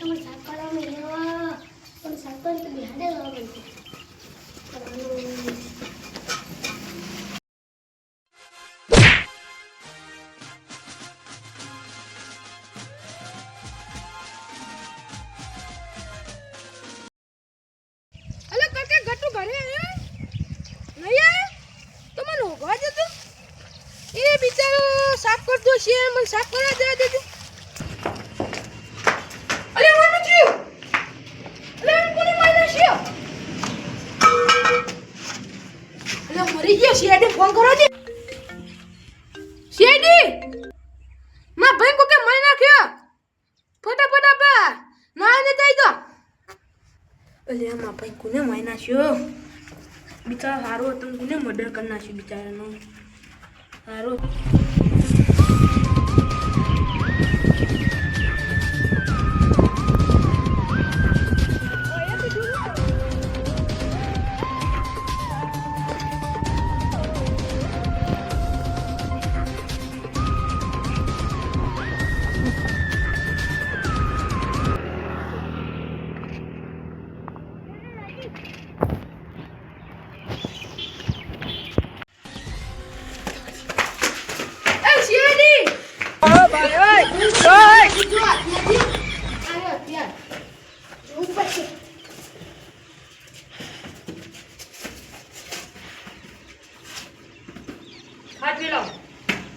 તમારે શાક કરવાનું લેવા પણ શાક કરી તો બિહાડે લાવવા બનશે અલે કાકા ગટુ ઘરે આયા નહીં આયા તો મને હોગવા જતો એ બિચારો શાક કરતો છે મને શાક કરવા દે દેજો અલે મને થયું અલે કોને માર્યો છે અલે મરી ગયો શેડી ફોન કરો દે શેડી માં ભાઈ કો કે મારી નાખ્યો ફટાફટ આપા ના ને દઈ દો અલે માં ભાઈ કોને મારી નાખ્યો બિચારા હારો હતો કોને મર્ડર કરી નાખ્યો બિચારાનો હારો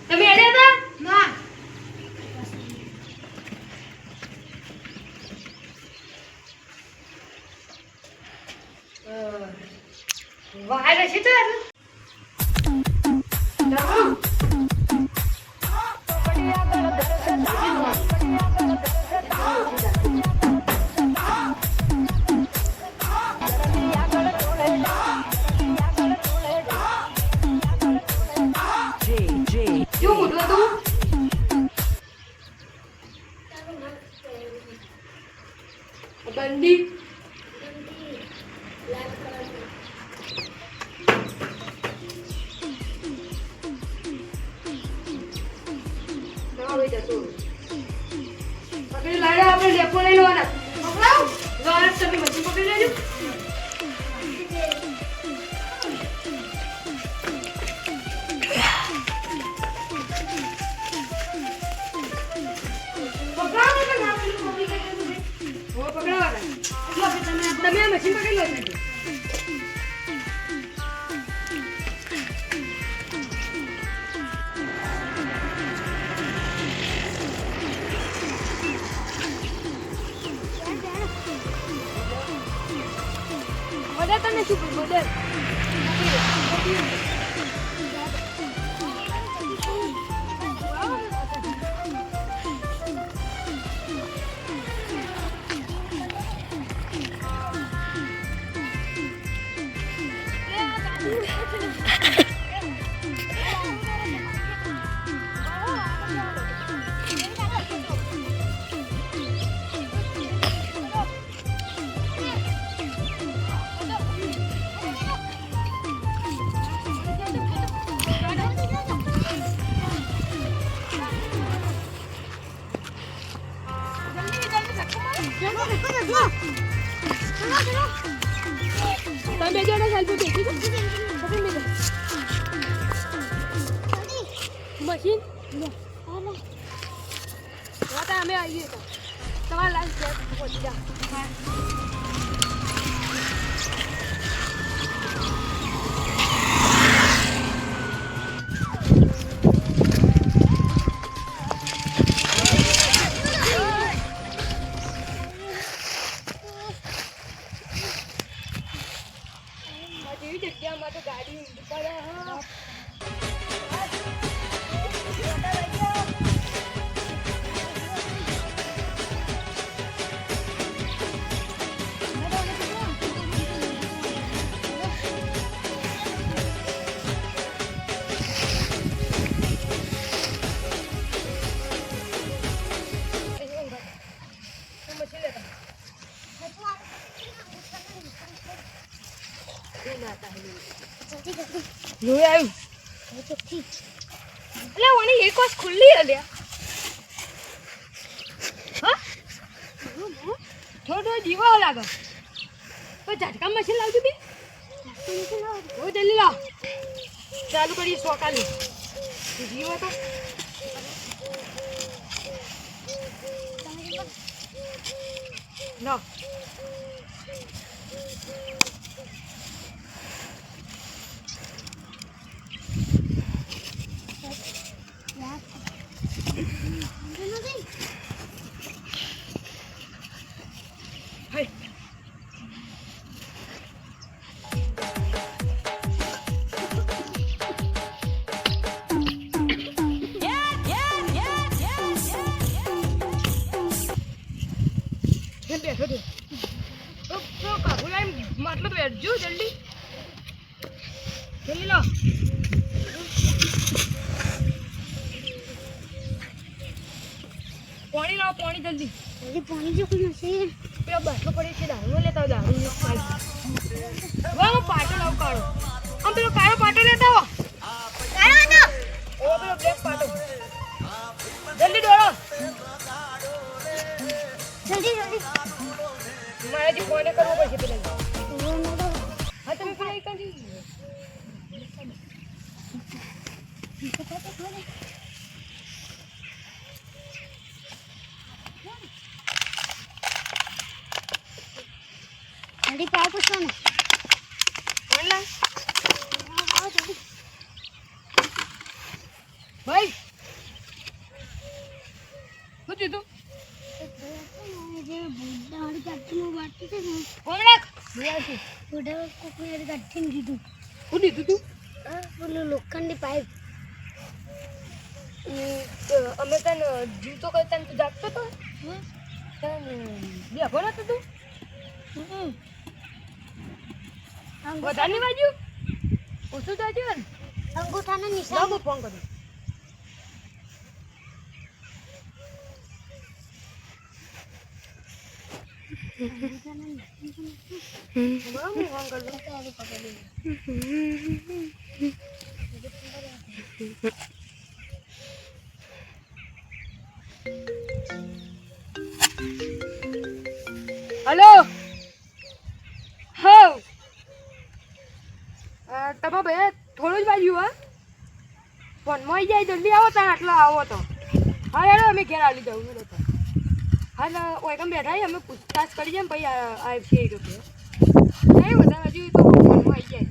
તમે એડે હતા ના વાયર છે તો બંદી પકડી લાડો આપણે લેપો લઈ લેવાના પકડાવ ગારસ તમે મચ્છી પકડી લેજો તમે મશીન પકડી લો બધા તને શું બધા તમે જોડે સેલ્ફી દેખી મશીન અમે આવીએ તો તમારા લાઈફ પહોંચી જા જગ્યામાં તો ગાડી ઊંધી પડે જોઈ આવ્યું એટલે ઓની એક વાસ ખુલ્લી હલ્યા હા થોડો જીવો લાગે તો ઝટકા મશીન લાવજો બી ઓ જલ્દી લાવ ચાલુ કરી સોકાલી જીવો તો લો Hey. બેઠો તો કાબુ લાઈ માટલો તો બેઠજો જલ્દી જલ્દી લો પાણી લાવો પાણી જલ્દી પાણી જો કોઈ નથી પેલો બાટલો પડી છે દારૂ લેતા દારૂ વાહ હું પાટો લાવ કાળો આમ પેલો કાળો પાટો લેતા આવો કાળો હતો ઓ પેલો બ્લેક પાટો જલ્દી દોડો જલ્દી જલ્દી મારે જે ફોન કરવો પડશે પેલા હા તમે પેલા એક કાંજી જલ્દી પાવ પૂછો ને ઓનલા ભાઈ શું કીધું જે બુડાવાળી કાઠીનું વાટતું છે ને કોમળક બોલાવશું બુડા કોકની કાઠીને દીધું શું દીધું તું પેલું લોખંડની પાઇપ અમે તને જીવતો કરતા તું જાગતો તો બેઠો નતો તું વધારે બાજુ ઓછું જાજો ને અંગૂઠાના લાવ નિશાન હું ફોન કરું હું ફોન કરું હેલો હા તમારા ભાઈ થોડું જ બાજુ હા ફોનમાં આવી જાય જલ્દી આવો ત્યાં આટલા આવો તો હા હેલો અમે ઘેર આવી જાઉં હેલો તો હા ઓયકમ બેઠા અમે પૂછતાછ કરી જાય પછી આવશે એ લોકો નહીં બધા હજુ તો ફોનમાં આવી જાય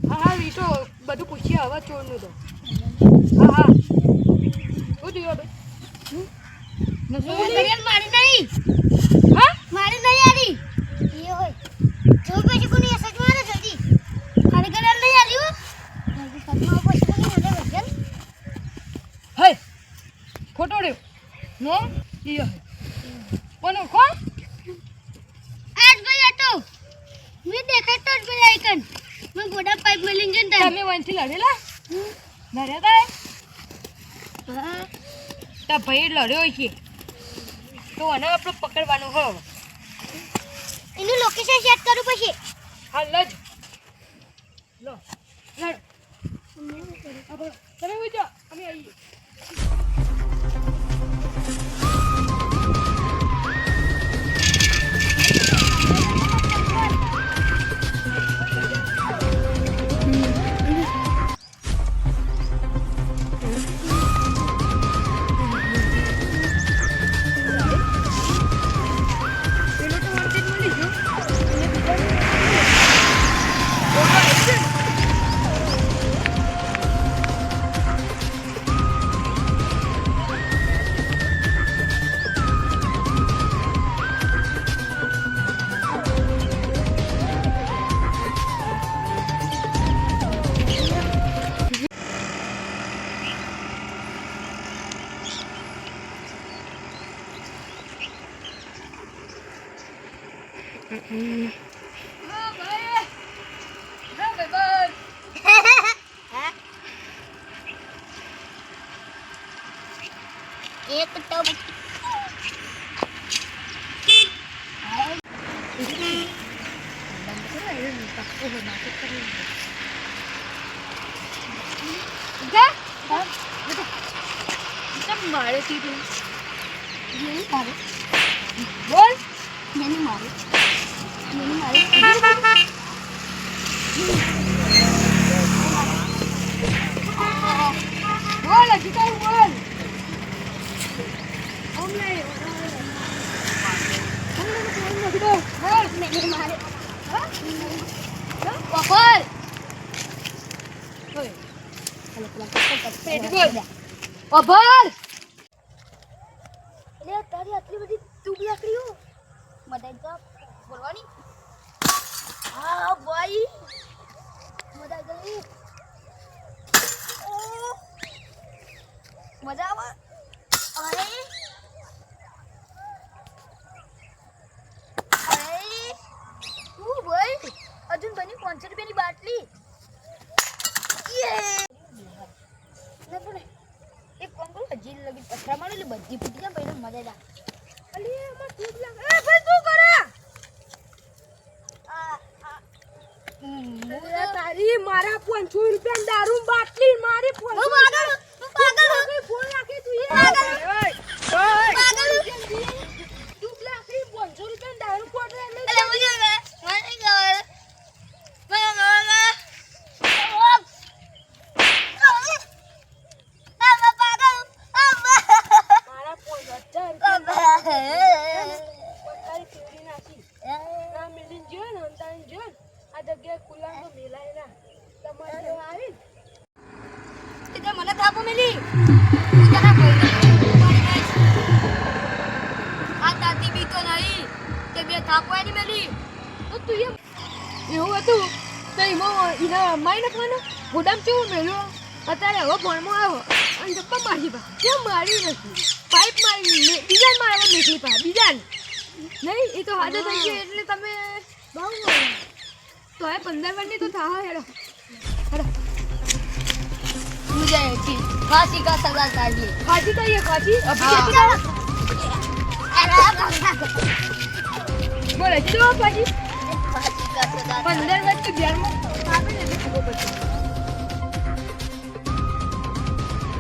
હા હા એ તો બધું પૂછીએ હવે ચોરનું તો હા હા શું થયું ભાઈ મારી નહીં હા મારી નહીં આલી એ હોય જો પછી કોની અસર મારે જલ્દી ખાલી કલર નહીં આલ્યું જલ્દી સદમાં પછી કોની મને વજન હે ખોટો રહ્યો નો એ હે કોનો કો આજ ભાઈ હતો મેં દેખાતો જ ભાઈ આઈકન મેં બોડા પાઇપ મેલિંગ જન તમે વનથી લડેલા લડ્યા તા હા તા ભાઈ લડ્યો છે તો આને આપણે પકડવાનું હો એનું લોકેશન સેટ કરું પછી હા લજ લો લડ તમે ઉજો અમે આવીએ એક તો મારે કીધું બોલ એને મારે બોલ હજી કઈ બોલ અભર તારી આટલી બધી તું લાકડીઓ મદાઈ તો બોલવાની હા ભાઈ મદાઈ ગઈ મજા આવે અરે તું ભાઈ અર્જુન બની 500 રૂપિયાની બાટલી એક કોમ કરું હજી લગી પથરા મારે એટલે બધી ફૂટી જાય પહેલા મજા જાય અલી એમાં ઠીક લાગે એ ભાઈ તું કરે તારી મારા 500 રૂપિયા દારૂ બાટલી મારી ફોન હું પાગલ ફોન રાખી તું એ પાગલ. પાગલ તું લાખી 500 રૂપિયા દારૂ કોટ અલે મુજે મને ગયો મારા 5000 પત્તારી ફેરી નાખી ના મિલિન જો ને અંતાની જો આ જગ્યાએ કુલાર તો મેલાય ના તમારે આવી તે મને થાપો મેલી તું તારા ભાઈ આ તાતી બી તો નહીં તે બે થાપો એની મેલી તો તું એવું હતું તો એમાં એના મારી નાખવાનો ગોડામ કેવું મેળ્યો અત્યારે હવે ફોનમાં આવ્યો અને જપ્પા મારી પા કેમ મારી નથી પાઇપ મારી બીજા મારવા મેકલી પા બીજા નહીં એ તો હાજર થઈ ગઈ એટલે તમે બહુ તો એ 15 વારની તો થા હેડો હેડો मुझे फांसी का सजा चाहिए ખાજી કહીએ ખાજી हाँ। બોલે જો ખાજી फांसी का सजा 15 વર્ષ તો ઘેરમાં આપે ને એટલે ખબર પડશે